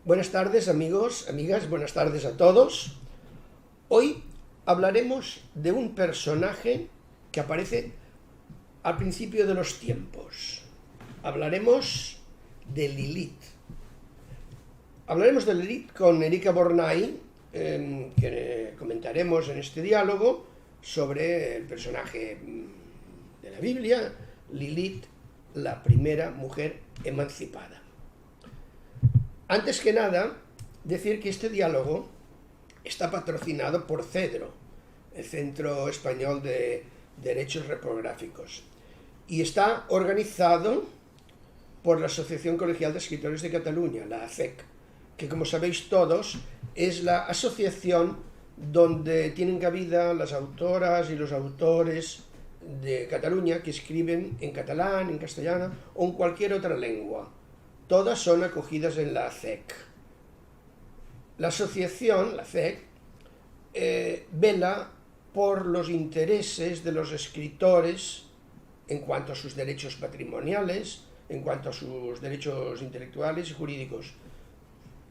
Buenas tardes amigos, amigas, buenas tardes a todos. Hoy hablaremos de un personaje que aparece al principio de los tiempos. Hablaremos de Lilith. Hablaremos de Lilith con Erika Bornay, que comentaremos en este diálogo sobre el personaje de la Biblia, Lilith, la primera mujer emancipada. Antes que nada, decir que este diálogo está patrocinado por CEDRO, el Centro Español de Derechos Reprográficos, y está organizado por la Asociación Colegial de Escritores de Cataluña, la ACEC, que como sabéis todos es la asociación donde tienen cabida las autoras y los autores de Cataluña que escriben en catalán, en castellano o en cualquier otra lengua. Todas son acogidas en la ACEC. La asociación, la ACEC, vela por los intereses de los escritores en cuanto a sus derechos patrimoniales, en cuanto a sus derechos intelectuales y jurídicos.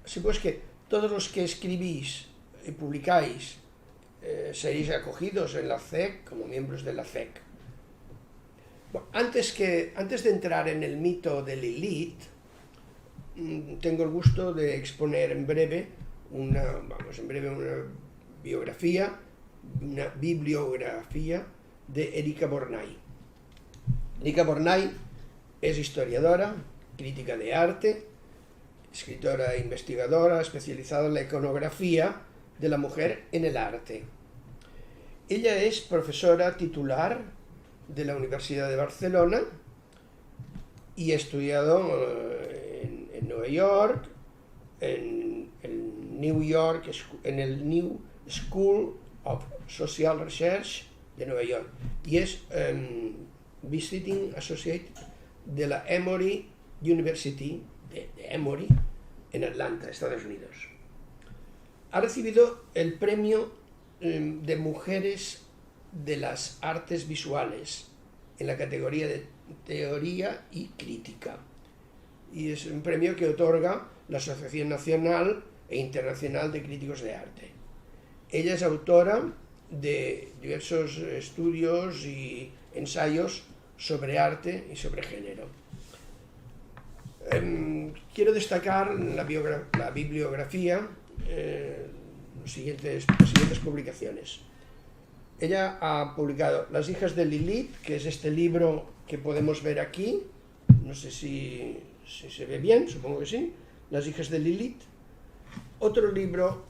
Así pues que todos los que escribís y publicáis seréis acogidos en la ACEC como miembros de la ACEC. Bueno, antes de entrar en el mito de Lilith, tengo el gusto de exponer en breve una bibliografía de Erika Bornay. Erika Bornay es historiadora, crítica de arte, escritora e investigadora especializada en la iconografía de la mujer en el arte. Ella es profesora titular de la Universidad de Barcelona y ha estudiado en Nueva York, en el New School of Social Research de Nueva York, y es Visiting Associate de la Emory University de Emory en Atlanta, Estados Unidos. Ha recibido el premio de Mujeres de las Artes Visuales en la categoría de Teoría y Crítica, y es un premio que otorga la Asociación Nacional e Internacional de Críticos de Arte. Ella es autora de diversos estudios y ensayos sobre arte y sobre género. Quiero destacar la bibliografía, las siguientes publicaciones. Ella ha publicado Las hijas de Lilith, que es este libro que podemos ver aquí, no sé si se ve bien, supongo que sí, Las hijas de Lilith. Otro libro,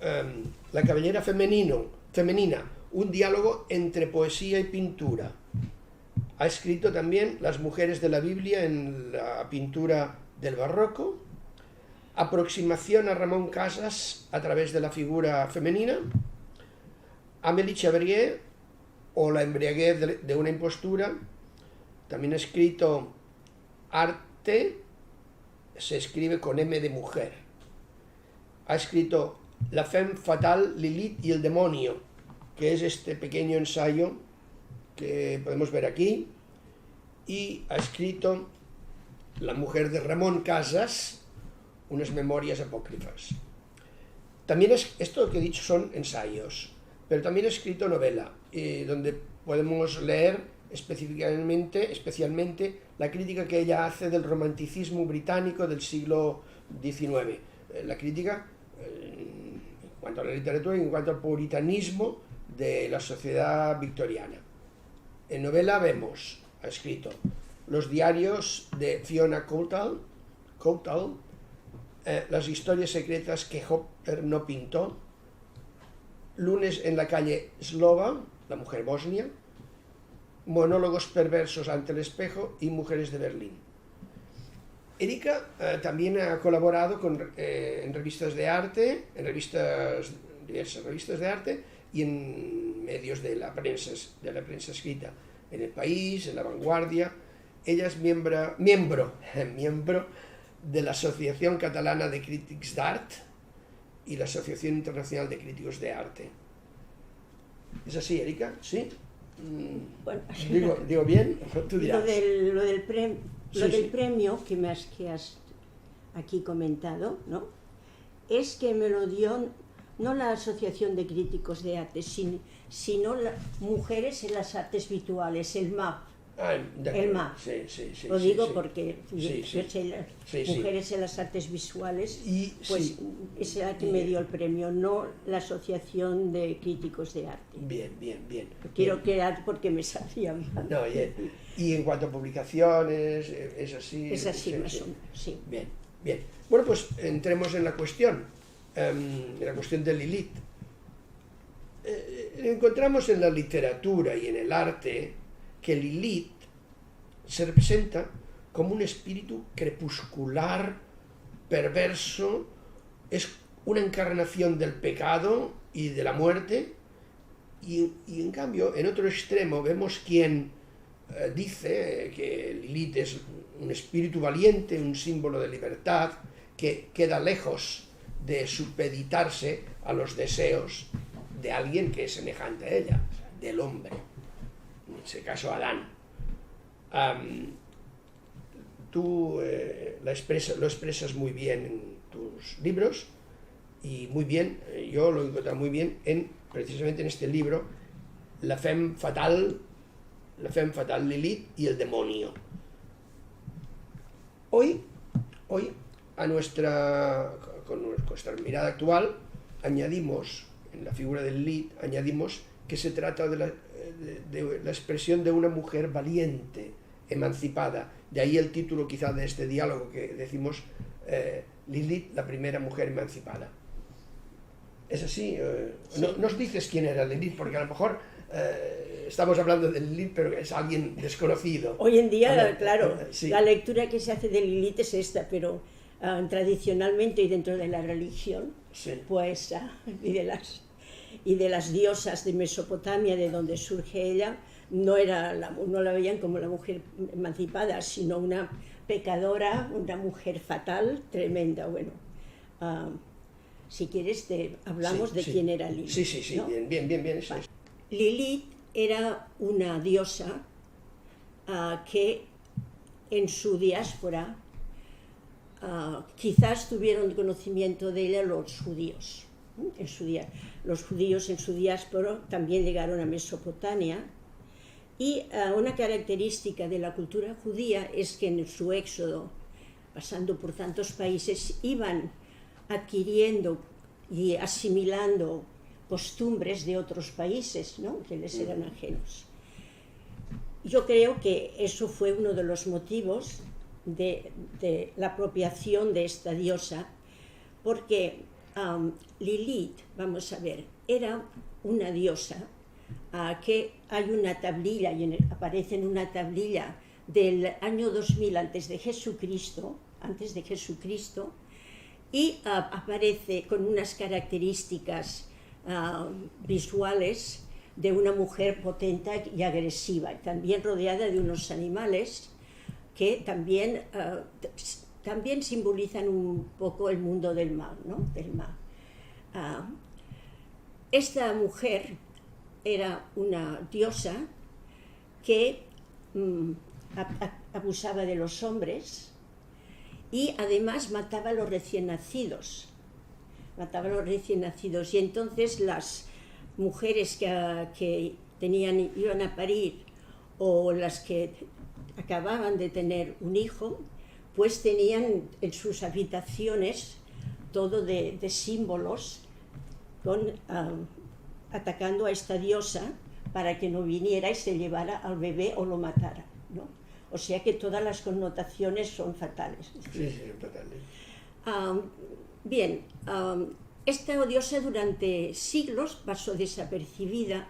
La cabellera femenina, un diálogo entre poesía y pintura. Ha escrito también Las mujeres de la Biblia en la pintura del barroco, Aproximación a Ramón Casas a través de la figura femenina, Amélie Chevrier o La embriaguez de una impostura. También ha escrito Arte, se escribe con M de mujer. Ha escrito La femme fatale, Lilith y el demonio, que es este pequeño ensayo que podemos ver aquí. Y ha escrito La mujer de Ramón Casas, unas memorias apócrifas. También esto que he dicho son ensayos, pero también ha escrito novela, donde podemos leer especialmente la crítica que ella hace del romanticismo británico del siglo XIX. La crítica en cuanto a la literatura y en cuanto al puritanismo de la sociedad victoriana. En novela ha escrito Los diarios de Fiona Coulthall, Las historias secretas que Hopper no pintó, Lunes en la calle Slova, la mujer bosnia, Monólogos perversos ante el espejo y Mujeres de Berlín. Erika también ha colaborado en revistas de arte, diversas revistas de arte y en medios de la prensa escrita, en El País, en La Vanguardia. Ella es miembro de la Asociación Catalana de Crítics d'Art y la Asociación Internacional de Críticos de Arte. ¿Es así, Erika? ¿Sí? Bueno, ¿Digo bien? Tú dirás. Lo del premio que has aquí comentado, ¿no? es que me lo dio no la Asociación de Críticos de Arte, sino Mujeres en las Artes Visuales, el MAP. El MAP. Sí, lo digo sí. porque yo sé las Mujeres en las Artes Visuales, pues es la que me dio el premio, no la Asociación de Críticos de Arte. Bien. Quiero quedar porque me sabía mal. No, y en cuanto a publicaciones, es así. Es así, más o menos, sí. Bien. Bueno, pues entremos en la cuestión de Lilith. Encontramos en la literatura y en el arte que Lilith se representa como un espíritu crepuscular, perverso, es una encarnación del pecado y de la muerte, y en cambio, en otro extremo, vemos quien dice que Lilith es un espíritu valiente, un símbolo de libertad, que queda lejos de supeditarse a los deseos de alguien que es semejante a ella, del hombre, en ese caso Adán. Tú lo expresas muy bien en tus libros, y muy bien, yo lo he encontrado muy bien precisamente en este libro, La femme fatale Lilith y el demonio. Hoy con nuestra mirada actual, añadimos, en la figura de Lilith, que se trata de la expresión de una mujer valiente, emancipada. De ahí el título quizá de este diálogo que decimos, Lilith, la primera mujer emancipada. ¿Es así? Sí. No nos dices quién era Lilith, porque a lo mejor estamos hablando de Lilith, pero es alguien desconocido. Hoy en día, ver, claro, sí. La lectura que se hace de Lilith es esta, pero tradicionalmente y dentro de la religión, Sí. pues, y de las diosas de Mesopotamia, de donde surge ella, no la veían como la mujer emancipada, sino una pecadora, una mujer fatal, tremenda. Bueno, si quieres hablamos de quién era Lilith. Sí, ¿no? bien, eso es. Lilith era una diosa que en su diáspora quizás tuvieron conocimiento de ella los judíos. Los judíos en su diáspora también llegaron a Mesopotamia, y una característica de la cultura judía es que en su éxodo, pasando por tantos países, iban adquiriendo y asimilando costumbres de otros países, ¿no?, que les eran ajenos. Yo creo que eso fue uno de los motivos de la apropiación de esta diosa, porque Lilith, vamos a ver, era una diosa que hay una tablilla, y aparece en una tablilla del año 2000 antes de Jesucristo, y aparece con unas características visuales de una mujer potente y agresiva, también rodeada de unos animales que también simbolizan un poco el mundo del mal, ¿no? Esta mujer era una diosa que abusaba de los hombres y además mataba a los recién nacidos. Y entonces las mujeres que iban a parir, o las que acababan de tener un hijo, pues tenían en sus habitaciones todo de símbolos atacando a esta diosa para que no viniera y se llevara al bebé o lo matara, ¿no? O sea que todas las connotaciones son fatales. Sí, fatales. Bien, esta diosa durante siglos pasó desapercibida,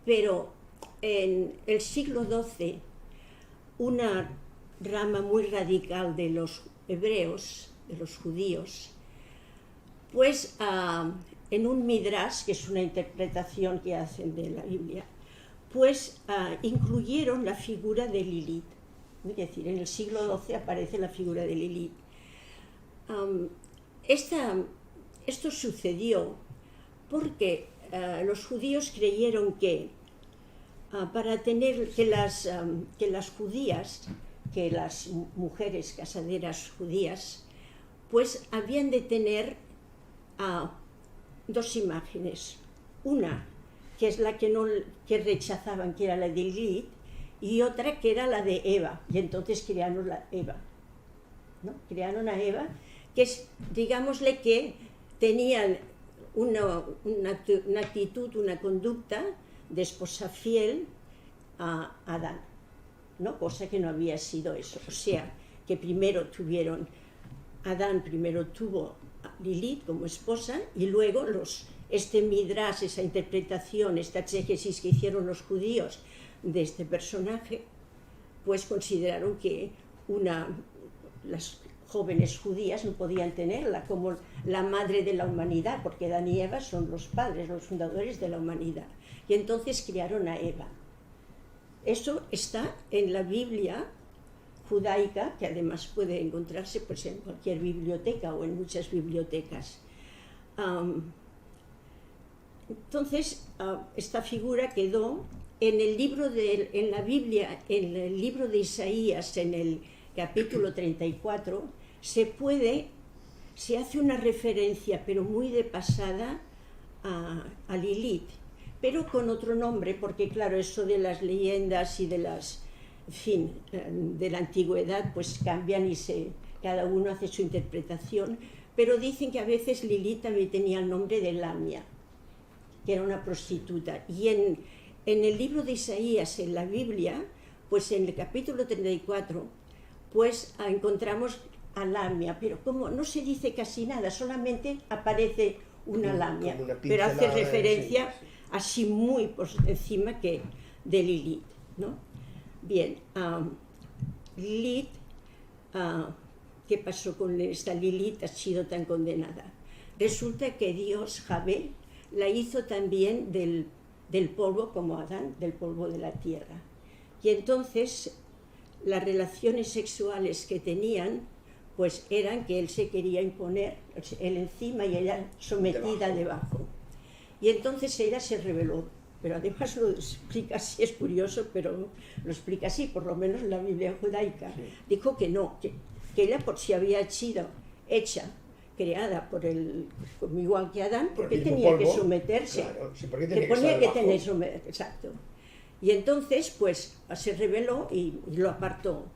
pero en el siglo XII una rama muy radical de los hebreos, de los judíos, pues en un midrash, que es una interpretación que hacen de la Biblia, pues incluyeron la figura de Lilith. Es decir, en el siglo XII aparece la figura de Lilith. Esto sucedió porque los judíos creyeron que para tener que las judías, que las mujeres casaderas judías, pues habían de tener dos imágenes. Una, que es la que rechazaban, que era la de Lilith, y otra que era la de Eva, y entonces crearon la Eva, ¿no? Crearon a Eva, que es, digámosle que tenían una actitud, una conducta de esposa fiel a Adán, ¿no? Cosa que no había sido eso. O sea, que Adán primero tuvo a Lilith como esposa y luego este midrash, esa interpretación, esta exégesis que hicieron los judíos de este personaje, pues consideraron que las jóvenes judías no podían tenerla como la madre de la humanidad, porque Adán y Eva son los padres, los fundadores de la humanidad. Y entonces crearon a Eva. Eso está en la Biblia judaica, que además puede encontrarse pues, en cualquier biblioteca o en muchas bibliotecas. Entonces, esta figura quedó en el libro en la Biblia, en el libro de Isaías, en el capítulo 34, se hace una referencia, pero muy de pasada, a Lilith, pero con otro nombre, porque claro, eso de las leyendas y de de la antigüedad, pues cambian y cada uno hace su interpretación, pero dicen que a veces Lilith también tenía el nombre de Lamia, que era una prostituta. Y en el libro de Isaías, en la Biblia, pues en el capítulo 34, pues encontramos a Lamia, pero como no se dice casi nada, solamente aparece una Lamia, pero hace referencia así muy por encima que de Lilith, ¿no? Bien, Lilith, ¿qué pasó con esta Lilith? Ha sido tan condenada. Resulta que Dios, Javé, la hizo también del polvo como Adán, del polvo de la tierra. Y entonces las relaciones sexuales que tenían, pues eran que él se quería imponer, él encima y ella sometida debajo. Y entonces ella se rebeló, pero además lo explica así, es curioso, pero lo explica así, por lo menos en la Biblia judaica. Sí. Dijo que no, que ella por si había sido creada como igual que Adán, porque tenía polvo, que someterse. Claro, sí, porque tenía que tener someterse, exacto. Y entonces, pues, se rebeló y lo apartó.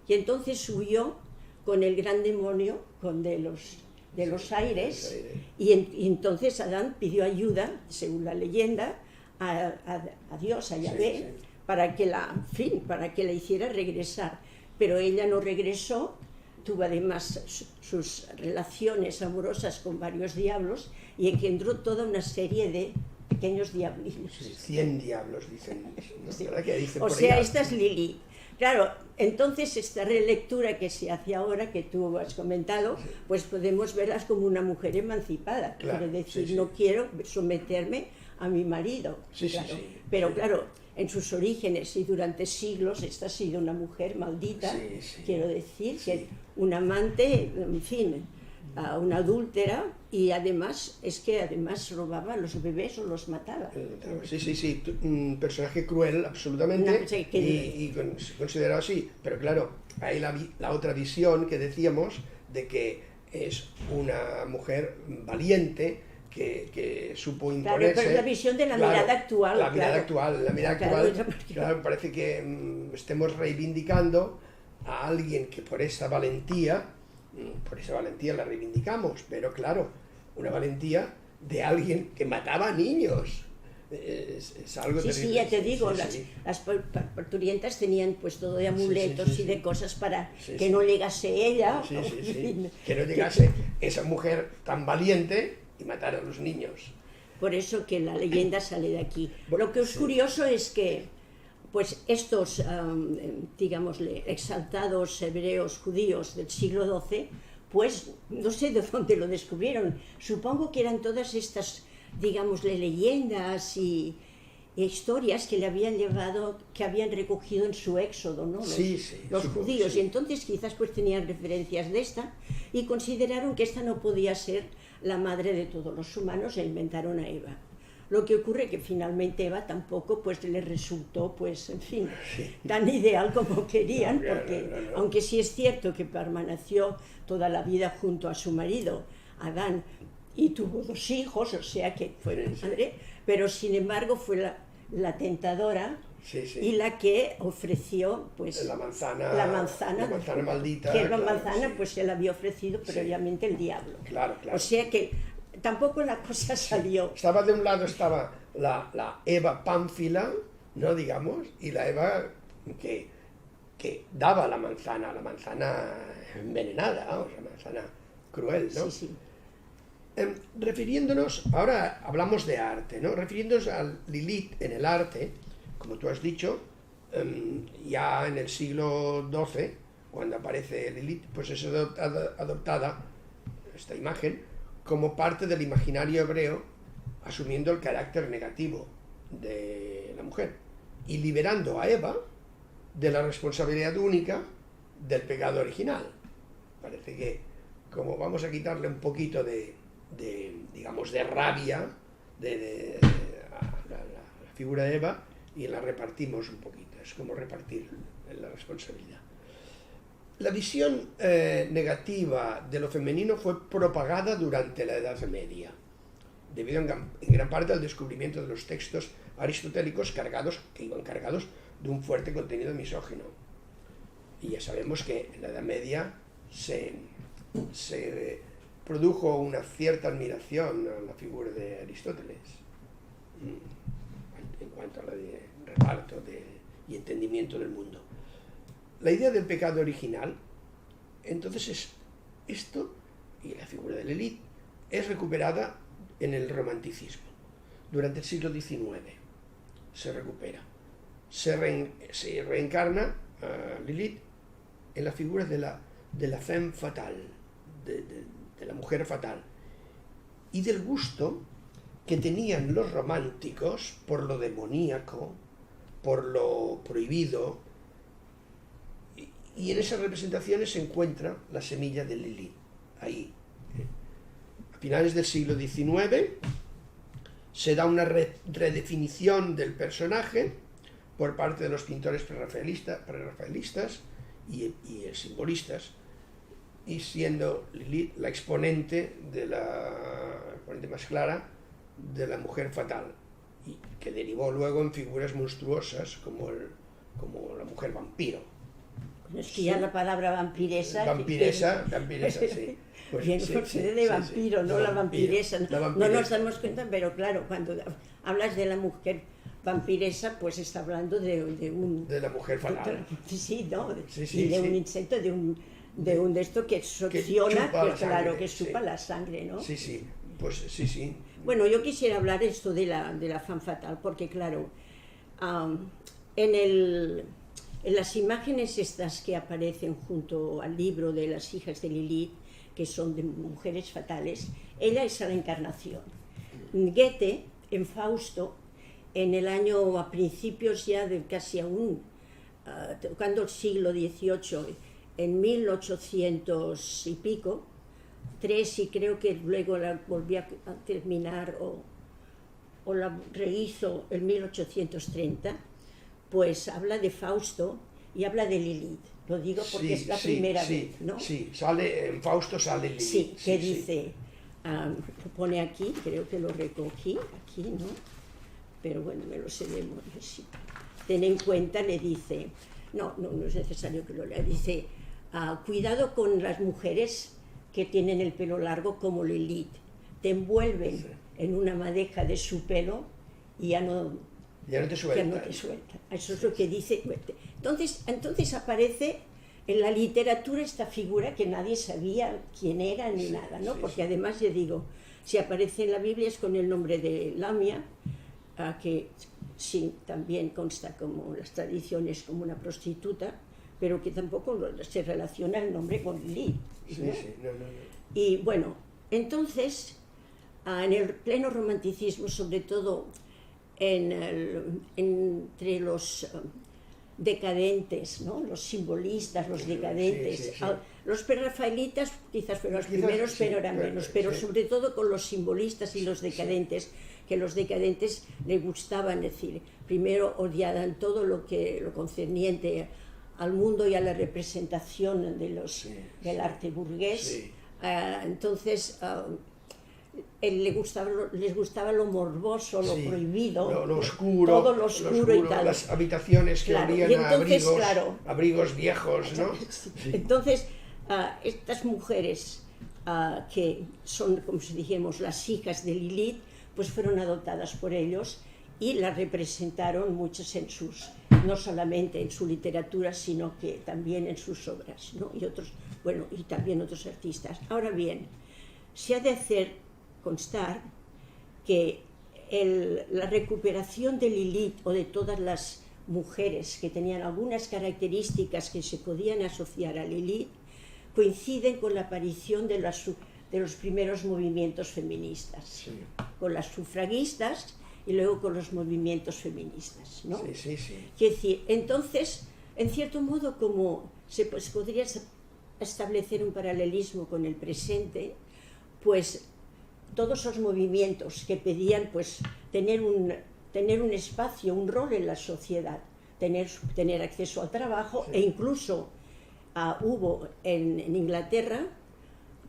Y entonces huyó con el gran demonio, de los aires, y entonces Adán pidió ayuda, según la leyenda, a Dios, a Yahvé, para que la hiciera regresar. Pero ella no regresó, tuvo además sus relaciones amorosas con varios diablos y engendró toda una serie de pequeños diablillos. 100 diablos, dicen. ¿No? Sí. Que dicen o sea, esta es Lilith. Claro, entonces esta relectura que se hace ahora, que tú has comentado, pues podemos verlas como una mujer emancipada. Claro, quiero decir, no quiero someterme a mi marido. Claro. Pero claro, en sus orígenes y durante siglos esta ha sido una mujer maldita, quiero decir, que una amante, en fin, una adúltera, y además robaba a los bebés o los mataba. Sí, un personaje cruel absolutamente, y considerado así, pero claro, hay la otra visión que decíamos de que es una mujer valiente que supo imponerse. Claro, pero es la visión de la mirada actual. La mirada actual, claro, parece que estemos reivindicando a alguien que por esa valentía la reivindicamos, pero claro, una valentía de alguien que mataba a niños. Es algo terrible. Sí, ya te digo, las parturientas tenían pues todo de amuletos y de cosas para que no llegase ella. Que no llegase esa mujer tan valiente y matar a los niños. Por eso que la leyenda sale de aquí. Lo que es curioso es que pues estos, digámosle, exaltados hebreos judíos del siglo XII, pues no sé de dónde lo descubrieron. Supongo que eran todas estas, digámosle, leyendas y historias que le habían llevado, que habían recogido en su éxodo, ¿no? Los judíos. Y entonces quizás pues tenían referencias de esta y consideraron que esta no podía ser la madre de todos los humanos e inventaron a Eva. Lo que ocurre que finalmente Eva tampoco pues le resultó, pues en fin, tan ideal como querían, porque aunque sí es cierto que permaneció toda la vida junto a su marido, Adán, y tuvo 2 hijos, o sea que fue madre, pero sin embargo fue la tentadora y la que ofreció pues la manzana maldita. Que la manzana pues se la había ofrecido previamente el diablo. Claro. O sea que tampoco la cosa salió. Estaba de un lado la Eva pánfila, ¿no? Digamos, y la Eva que daba la manzana envenenada, vamos, la manzana cruel, ¿no? Sí. Refiriéndonos, ahora hablamos de arte, ¿no? Refiriéndonos a Lilith en el arte, como tú has dicho, ya en el siglo XII, cuando aparece Lilith, pues es adoptada esta imagen como parte del imaginario hebreo, asumiendo el carácter negativo de la mujer y liberando a Eva de la responsabilidad única del pecado original. Parece que como vamos a quitarle un poquito de rabia a la figura de Eva y la repartimos un poquito, es como repartir la responsabilidad. La visión negativa de lo femenino fue propagada durante la Edad Media, debido en gran parte al descubrimiento de los textos aristotélicos que iban cargados de un fuerte contenido misógino. Y ya sabemos que en la Edad Media se produjo una cierta admiración a la figura de Aristóteles en cuanto a la de reparto y entendimiento del mundo. La idea del pecado original, entonces, es esto, y la figura de Lilith, es recuperada en el romanticismo. Durante el siglo XIX se recupera. Se reencarna a Lilith en la figura de la femme fatale, de la mujer fatal, y del gusto que tenían los románticos por lo demoníaco, por lo prohibido, y en esas representaciones se encuentra la semilla de Lilith, ahí. A finales del siglo XIX se da una redefinición del personaje por parte de los pintores prerrafaelistas y simbolistas, y siendo Lilith la exponente más clara de la mujer fatal, y que derivó luego en figuras monstruosas como la mujer vampiro. Es que ya la palabra vampiresa... Vampiresa, sí. Pues bien, procede de vampiro, no la vampiresa. No nos damos cuenta, pero claro, cuando hablas de la mujer vampiresa, pues está hablando de la mujer fatal. Sí, ¿no? De un insecto, de esto que succiona, que chupa la sangre, ¿no? Sí, pues sí. Bueno, yo quisiera hablar esto de la femme fatale, porque claro, en las imágenes estas que aparecen junto al libro de las hijas de Lilith, que son de mujeres fatales, ella es la encarnación. Goethe, en Fausto, en el año, a principios ya de casi aún, tocando el siglo XVIII, en 1800 y pico, 3, y creo que luego la volví a terminar o la rehizo en 1830, pues habla de Fausto y habla de Lilith. Lo digo porque es la primera vez, ¿no? Sí, en Fausto sale Lilith. Sí, que dice, lo pone aquí, creo que lo recogí, aquí, ¿no? Pero bueno, me lo sé de memoria, sí. Ten en cuenta, le dice, no es necesario que lo lea, dice, cuidado con las mujeres que tienen el pelo largo como Lilith, te envuelven en una madeja de su pelo y ya no te suelta. Eso es lo que dice. Entonces aparece en la literatura esta figura que nadie sabía quién era ni nada, ¿no? Porque además, ya digo, si aparece en la Biblia es con el nombre de Lamia, que sí, también consta como las tradiciones como una prostituta, pero que tampoco se relaciona el nombre con Lilith, ¿no? Y bueno, entonces, en el pleno romanticismo, sobre todo entre los decadentes, ¿no? Los simbolistas, los decadentes, los prerrafaelitas quizás fueron los primeros, pero eran menos, pero sobre todo con los simbolistas y los decadentes, que los decadentes les gustaban decir, primero odiaban todo lo concerniente al mundo y a la representación del arte burgués. Entonces les gustaba lo morboso, lo prohibido, lo oscuro, todo lo oscuro y tal. Las habitaciones que olían a abrigos viejos, ¿no? Sí. Entonces, estas mujeres que son, como si dijéramos, las hijas de Lilith, pues fueron adoptadas por ellos y las representaron muchas no solamente en su literatura, sino que también en sus obras, ¿no? Y también otros artistas. Ahora bien, se ha de hacer constar que la recuperación de Lilith o de todas las mujeres que tenían algunas características que se podían asociar a Lilith coinciden con la aparición de los primeros movimientos feministas, sí, con las sufragistas y luego con los movimientos feministas, ¿no? Sí. Quiere decir, entonces, en cierto modo, como se podría establecer un paralelismo con el presente, pues todos esos movimientos que pedían pues tener un espacio, un rol en la sociedad, tener acceso al trabajo, sí, e incluso hubo en Inglaterra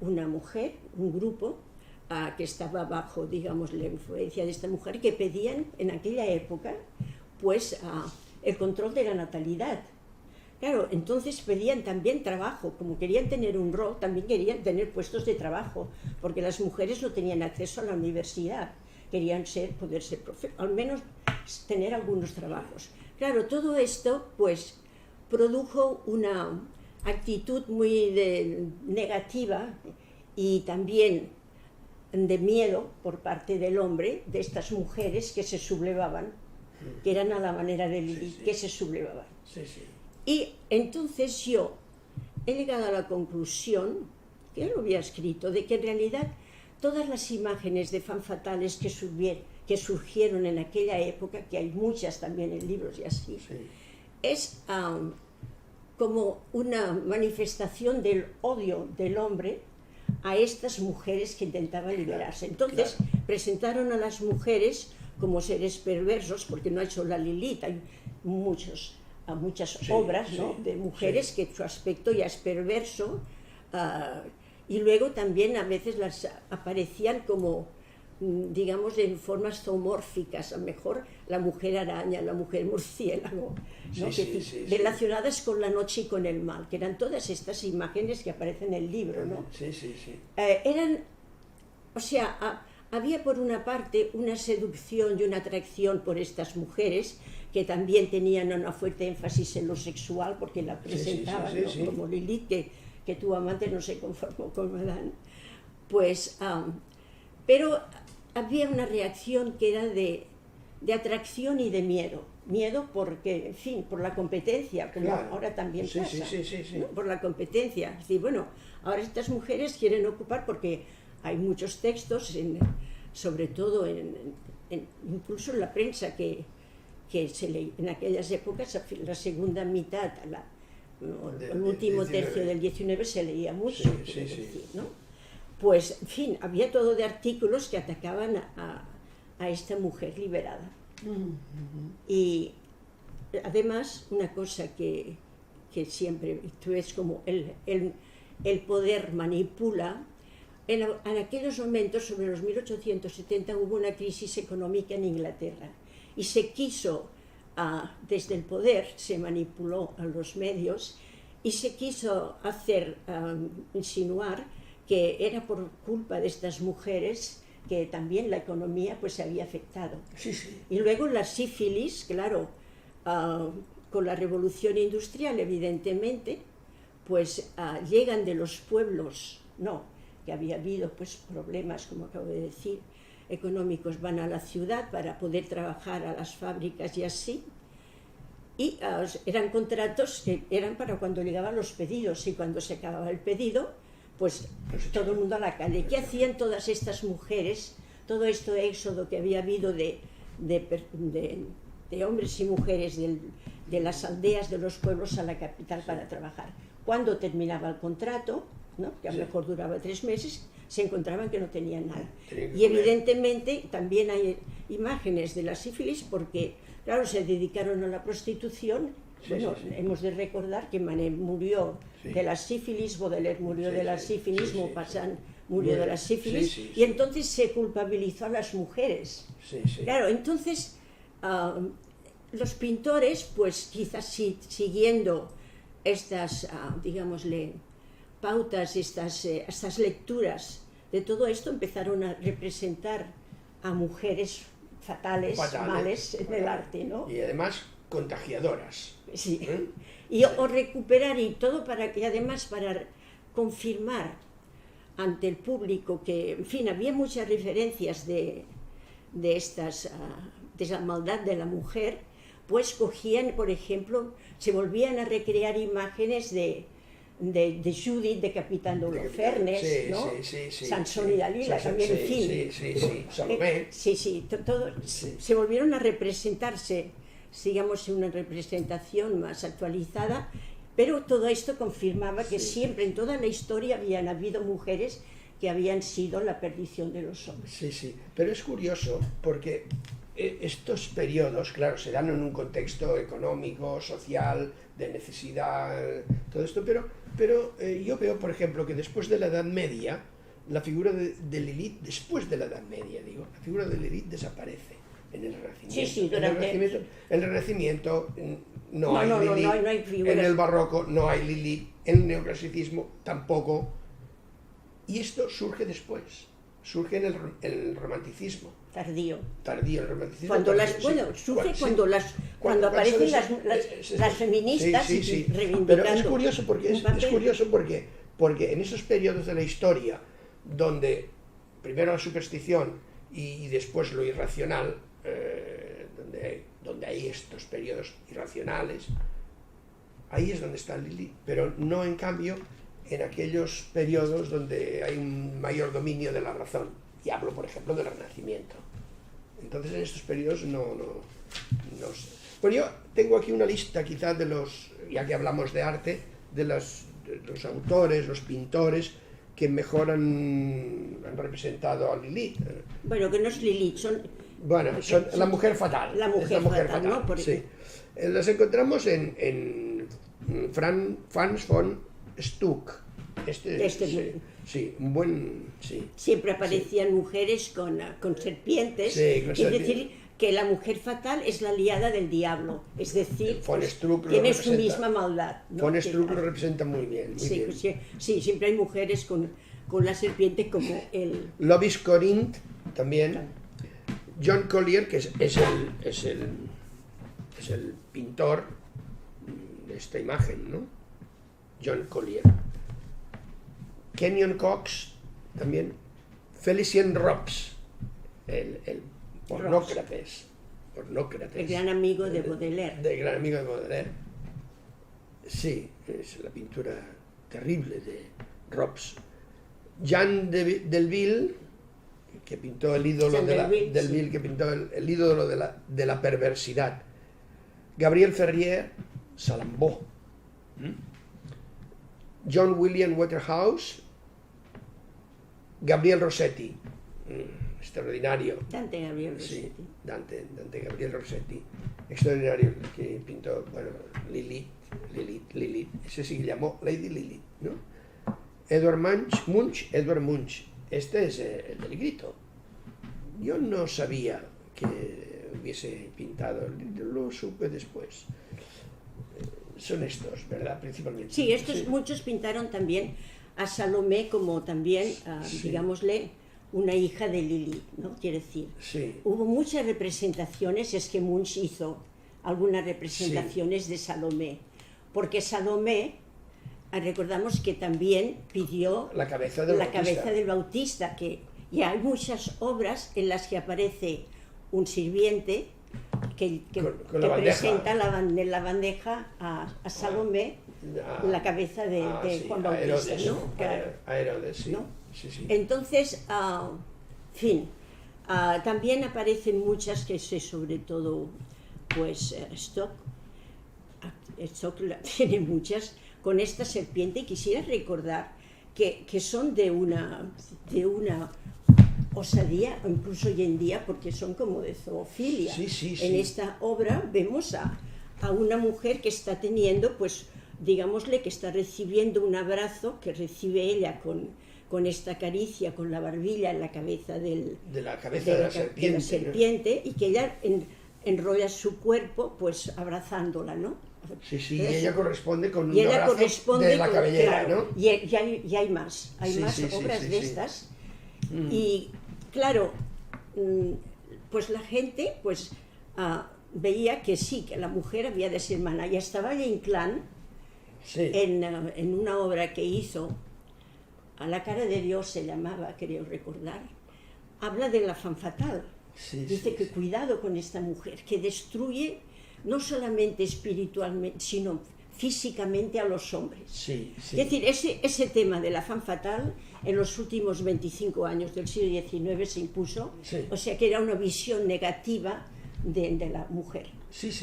una mujer, un grupo que estaba bajo, digamos, la influencia de esta mujer, que pedían en aquella época pues el control de la natalidad. Claro, entonces pedían también trabajo, como querían tener un rol, también querían tener puestos de trabajo, porque las mujeres no tenían acceso a la universidad, querían poder ser al menos tener algunos trabajos. Claro, todo esto pues produjo una actitud muy negativa y también de miedo por parte del hombre, de estas mujeres que se sublevaban, que eran a la manera de Lilith, sí, que se sublevaban. Sí. Y entonces yo he llegado a la conclusión, que ya lo había escrito, de que en realidad todas las imágenes de femme fatales que surgieron en aquella época, que hay muchas también en libros y así, sí, es como una manifestación del odio del hombre a estas mujeres que intentaban liberarse. Entonces, claro, presentaron a las mujeres como seres perversos, porque no ha hecho la Lilith, hay muchas obras, ¿no?, de mujeres que su aspecto ya es perverso, y luego también a veces las aparecían como, digamos, en formas zoomórficas, a lo mejor la mujer araña, la mujer murciélago, ¿no?, relacionadas con la noche y con el mal, que eran todas estas imágenes que aparecen en el libro, ¿no? Había por una parte una seducción y una atracción por estas mujeres que también tenían una fuerte énfasis en lo sexual, porque la presentaban, ¿no?, como Lilith, que tu amante no se conformó con Adán. Pues, pero había una reacción que era de atracción y de miedo. Miedo porque, en fin, por la competencia, como claro, ahora también pasa, ¿no?, por la competencia. Es decir, bueno, ahora estas mujeres quieren ocupar, porque hay muchos textos, sobre todo incluso en la prensa, que se leía en aquellas épocas, la segunda mitad, el último tercio del 19 se leía mucho, decir, ¿no? Pues, en fin, había todo de artículos que atacaban a esta mujer liberada. Y además, una cosa que siempre tú ves como el poder manipula. En aquellos momentos, sobre los 1870, hubo una crisis económica en Inglaterra y se quiso, desde el poder, se manipuló a los medios y se quiso insinuar que era por culpa de estas mujeres que también la economía pues se había afectado. Y luego la sífilis, claro, con la revolución industrial, evidentemente, pues llegan de los pueblos, que había habido pues problemas, como acabo de decir, económicos, van a la ciudad para poder trabajar a las fábricas y así, y eran contratos que eran para cuando llegaban los pedidos, y cuando se acababa el pedido, pues todo el mundo a la calle. ¿Qué hacían todas estas mujeres? Todo este éxodo que había habido de hombres y mujeres de las aldeas, de los pueblos a la capital para trabajar. Cuando terminaba el contrato, ¿no?, que a lo mejor duraba 3 meses, se encontraban que no tenían nada. Y evidentemente también hay imágenes de la sífilis, porque, claro, se dedicaron a la prostitución. Hemos de recordar que Manet murió de la sífilis, Baudelaire murió de la sífilis, Maupassant murió de la sífilis, y entonces se culpabilizó a las mujeres. Claro, entonces los pintores, pues quizás siguiendo estas, digámosle, pautas, estas lecturas de todo esto, empezaron a representar a mujeres fatales, males en el arte, ¿no? Y además contagiadoras. Sí, o recuperar y todo y además para confirmar ante el público que, en fin, había muchas referencias de la maldad de la mujer, pues cogían, por ejemplo, se volvían a recrear imágenes de Judith decapitando a Holofernes, ¿no? Sansón y Dalila también, en fin. Salomé. Se volvieron a representarse, digamos, en una representación más actualizada, pero todo esto confirmaba que siempre en toda la historia habían habido mujeres que habían sido la perdición de los hombres. Sí, pero es curioso porque estos periodos, claro, se dan en un contexto económico, social, de necesidad, todo esto, pero yo veo, por ejemplo, que después de la Edad Media, la figura de Lilith, después de la Edad Media, la figura de Lilith desaparece en el Renacimiento. En el Renacimiento no hay Lilith, en el Barroco no hay Lilith, en el Neoclasicismo tampoco, y esto surge después, surge en el Romanticismo. Tardío, el romanticismo. Cuando aparecen las feministas reivindicando. Pero es curioso porque en esos periodos de la historia donde primero la superstición y después lo irracional, donde hay estos periodos irracionales, ahí es donde está Lilith, pero no en cambio en aquellos periodos donde hay un mayor dominio de la razón. Y hablo, por ejemplo, del Renacimiento. Entonces, en estos periodos no sé. Bueno, yo tengo aquí una lista, quizás, de ya que hablamos de arte, de los autores, los pintores, que mejor han representado a Lilith. Bueno, que no es Lilith, son la mujer fatal. La mujer fatal, ¿no? Porque... Sí. Las encontramos en Franz von Stuck. Un buen... Sí. Siempre aparecían mujeres con serpientes, es decir, que la mujer fatal es la aliada del diablo, es decir, tiene su misma maldad, ¿no? Von Stuck lo representa muy bien. Sí, siempre hay mujeres con la serpiente como él. Lovis Corinth también. John Collier, que es el pintor de esta imagen, ¿no? John Collier. Kenyon Cox, también. Felicien Rops, el pornócrates. El gran amigo de Baudelaire. El gran amigo de Baudelaire. Sí, es la pintura terrible de Rops. Jean Delville, que pintó el ídolo que pintó el ídolo de la perversidad. Gabriel Ferrier, Salambó. John William Waterhouse, Gabriel Rossetti, extraordinario. Dante Gabriel Rossetti. Sí, Dante Gabriel Rossetti, extraordinario, que pintó, Lilith, ese sí que llamó Lady Lilith, ¿no? Edward Munch, este es el del grito. Yo no sabía que hubiese pintado, lo supe después. Son estos, ¿verdad? Principalmente. Sí, muchos pintaron también a Salomé como también, digámosle, una hija de Lilith, ¿no? Quiere decir, hubo muchas representaciones, es que Munch hizo algunas representaciones de Salomé, porque Salomé, recordamos que también pidió la cabeza del Bautista, que ya hay muchas obras en las que aparece un sirviente que presenta la bandeja a Salomé, la cabeza de Juan Bautista, ¿no? A Herodes, sí. ¿No? Sí. Entonces, también aparecen muchas que sé, sobre todo, pues Stock tiene muchas con esta serpiente. Quisiera recordar que son de una osadía, incluso hoy en día, porque son como de zoofilia. En esta obra vemos a una mujer que está teniendo, pues, digámosle, que está recibiendo un abrazo que recibe ella con con esta caricia, con la barbilla en la cabeza de la serpiente, ¿no? Y que ella enrolla su cuerpo pues abrazándola, ¿no? Sí, y ella corresponde con un abrazo de la cabellera, claro, ¿no? Y hay más obras de estas. Y claro, pues la gente pues veía que sí, que la mujer había de ser humana. Y hasta Valle Inclán, en una obra que hizo, A la cara de Dios se llamaba, creo recordar, habla de la femme fatale. Dice que cuidado con esta mujer, que destruye no solamente espiritualmente, sino físicamente a los hombres. Es decir, ese tema de la femme fatale en los últimos 25 años del siglo XIX se impuso, o sea que era una visión negativa de la mujer.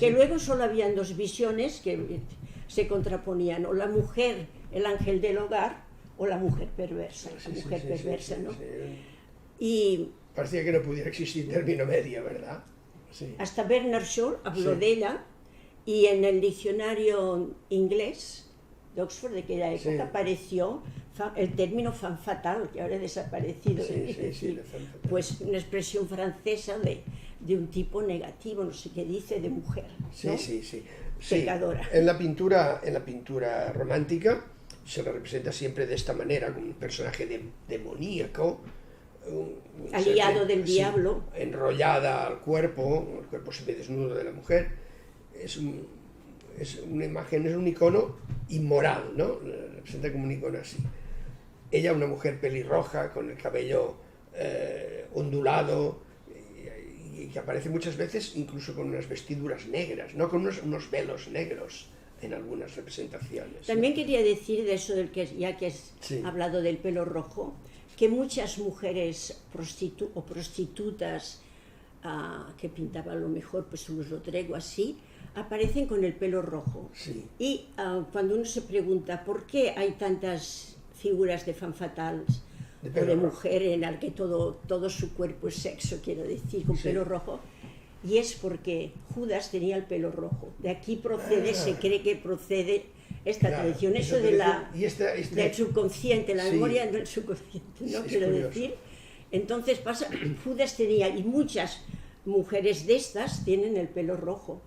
Que luego solo habían dos visiones que se contraponían, o la mujer, el ángel del hogar, o la mujer perversa, ¿no? Y parecía que no pudiera existir término medio, ¿verdad? Hasta Bernard Shaw habló de ella, y en el diccionario inglés de Oxford de aquella época apareció el término femme fatale, que ahora ha desaparecido. Pues una expresión francesa de un tipo negativo, no sé qué dice, de mujer, ¿no? Pecadora. En la pintura romántica se la representa siempre de esta manera, como un personaje demoníaco, aliado del diablo, enrollada al cuerpo, el cuerpo semidesnudo de la mujer. Es una imagen, es un icono inmoral, ¿no? La representa como un icono así. Ella, una mujer pelirroja, con el cabello ondulado, y que aparece muchas veces incluso con unas vestiduras negras, ¿no? Con unos velos negros en algunas representaciones. También quería decir de eso, ya que has hablado del pelo rojo, que muchas mujeres prostitutas que pintaban a lo mejor pues un Rodrigo así, aparecen con el pelo rojo. Y cuando uno se pregunta por qué hay tantas figuras de femme fatales o de mujer en la que todo su cuerpo es sexo, quiero decir, con pelo rojo, y es porque Judas tenía el pelo rojo. De aquí se cree que procede esta tradición, eso de del subconsciente, la memoria del subconsciente, ¿no? Quiero decir. Entonces Judas tenía, y muchas mujeres de estas tienen el pelo rojo.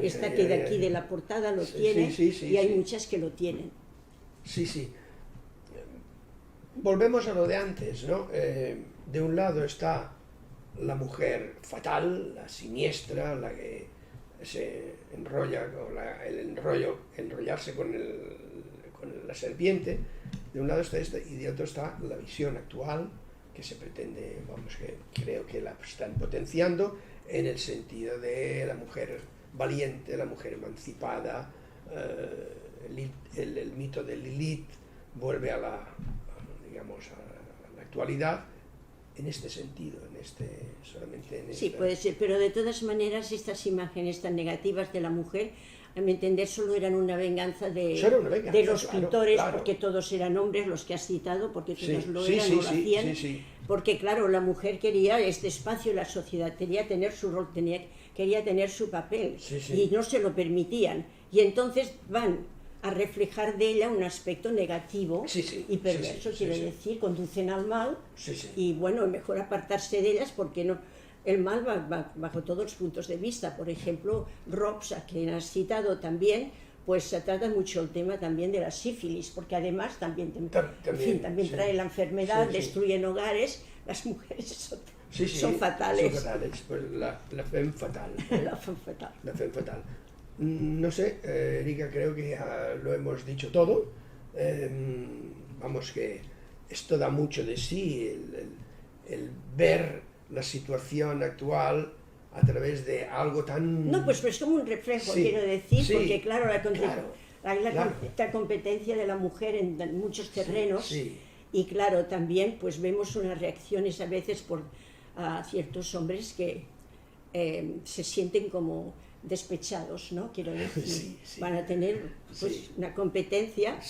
Esta que de aquí de la portada lo tiene, y hay muchas que lo tienen. Volvemos a lo de antes, ¿no? De un lado está la mujer fatal, la siniestra, la que se enrolla con enrollarse con la serpiente. De un lado está esta, y de otro está la visión actual que se pretende, que creo que la están potenciando en el sentido de la mujer valiente, la mujer emancipada. El mito de Lilith vuelve a la actualidad en este sentido, solamente en Sí, puede ser, pero de todas maneras estas imágenes tan negativas de la mujer, a mi entender, solo eran una venganza de los pintores, porque todos eran hombres los que has citado, porque todos lo eran, lo hacían, porque claro, la mujer quería este espacio en la sociedad, quería tener su rol, quería tener su papel, y no se lo permitían, y entonces van a reflejar de ella un aspecto negativo y perverso, quiero decir, conducen al mal, y bueno, es mejor apartarse de ellas porque no, el mal va bajo todos los puntos de vista. Por ejemplo, Rops, a quien has citado también, pues se trata mucho el tema también de la sífilis, porque además también trae la enfermedad, destruyen hogares, las mujeres son fatales. Son fatales, pues la femme fatale. La femme fatale. La femme fatale. No sé, Erika, creo que ya lo hemos dicho todo. Que esto da mucho de sí, el ver la situación actual a través de algo tan... No, pues es como un reflejo, quiero decir, porque claro, la competencia de la mujer en muchos terrenos, y claro, también pues vemos unas reacciones a veces por ciertos hombres que se sienten como despechados, ¿no? Quiero decir, van a tener pues una competencia,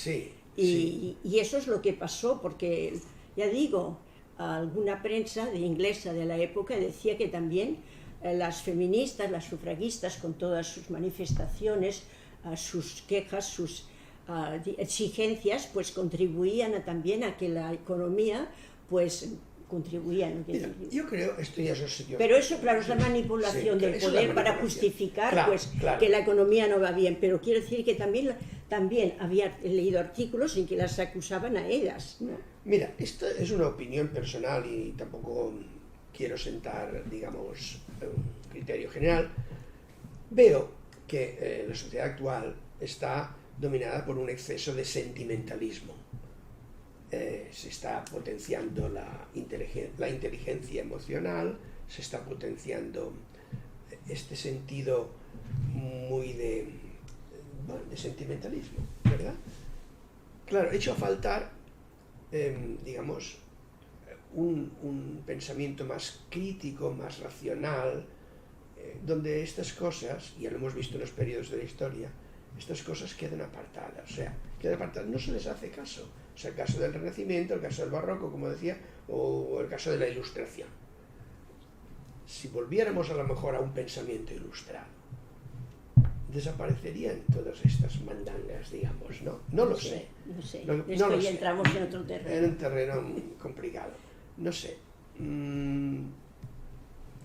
y eso es lo que pasó, porque ya digo, alguna prensa de inglesa de la época decía que también las feministas, las sufragistas, con todas sus manifestaciones, sus quejas, sus exigencias pues contribuían también a que la economía pues contribuía, ¿no? Mira, yo creo, esto ya es un sitio... Pero eso, claro, es la manipulación del poder para justificar pues, que la economía no va bien. Pero quiero decir que también había leído artículos en que las acusaban a ellas, ¿no? Mira, esto es una opinión personal y tampoco quiero sentar, digamos, un criterio general. Veo que la sociedad actual está dominada por un exceso de sentimentalismo. Se está potenciando la inteligencia emocional, se está potenciando este sentido muy de sentimentalismo, ¿verdad? Claro, hecho a faltar, digamos, un pensamiento más crítico, más racional, donde estas cosas, ya lo hemos visto en los periodos de la historia, estas cosas quedan apartadas, o sea, no se les hace caso. O sea, el caso del Renacimiento, el caso del Barroco, como decía, o el caso de la Ilustración. Si volviéramos a lo mejor a un pensamiento ilustrado, desaparecerían todas estas mandangas, digamos, ¿no? No lo sé. No sé. No lo sé. Entramos en otro terreno. En un terreno complicado. No sé.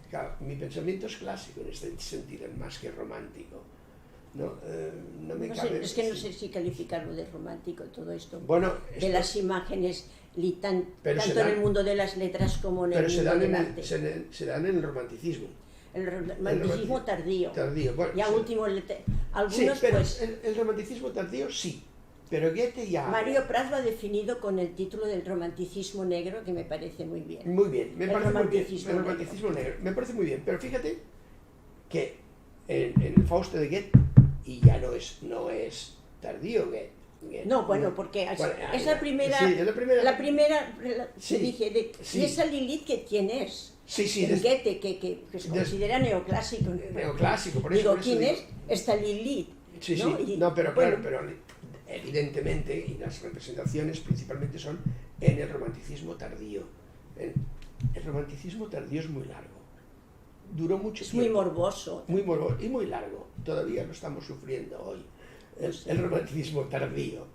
Claro, mi pensamiento es clásico en este sentido, más que romántico. No me cabe... Es que no sé si calificarlo de romántico todo esto. Bueno, de las imágenes, tanto en el mundo de las letras como en el mundo del arte. Se dan en el romanticismo. El romanticismo tardío. Bueno, ya sí. Algunos sí, pero pues... El romanticismo tardío sí, pero Goethe ya... Mario Praz lo ha definido con el título del romanticismo negro, que me parece muy bien. Muy bien, me parece muy bien. El romanticismo negro. Me parece muy bien, pero fíjate que en el Fausto de Goethe, y ya no es tardío Goethe. No, bueno, porque es la primera... Sí, es la primera... se dice, y esa Lilith que quién es. Sí, en Goethe, que se considera neoclásico. Neoclásico, por eso... Digo, ¿quién es? Esta Lilith. Sí, ¿no? Sí, no, pero claro, pero evidentemente, y las representaciones principalmente son en el romanticismo tardío. El romanticismo tardío es muy largo. Duró mucho tiempo. Muy morboso. Muy morboso y muy largo. Todavía lo estamos sufriendo hoy. El romanticismo tardío.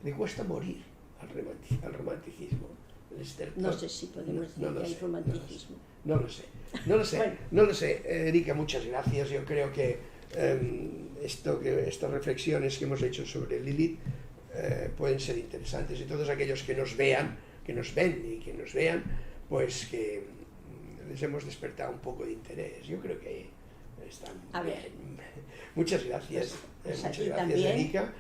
Le cuesta morir al romanticismo. No sé si podemos decir que hay romanticismo. No lo sé. Bueno. No lo sé. Erika, muchas gracias. Yo creo que estas reflexiones que hemos hecho sobre Lilith pueden ser interesantes, y todos aquellos que nos ven y que nos vean, pues que les hemos despertado un poco de interés. Yo creo que están bien. Muchas gracias. Pues muchas gracias, también. Erika.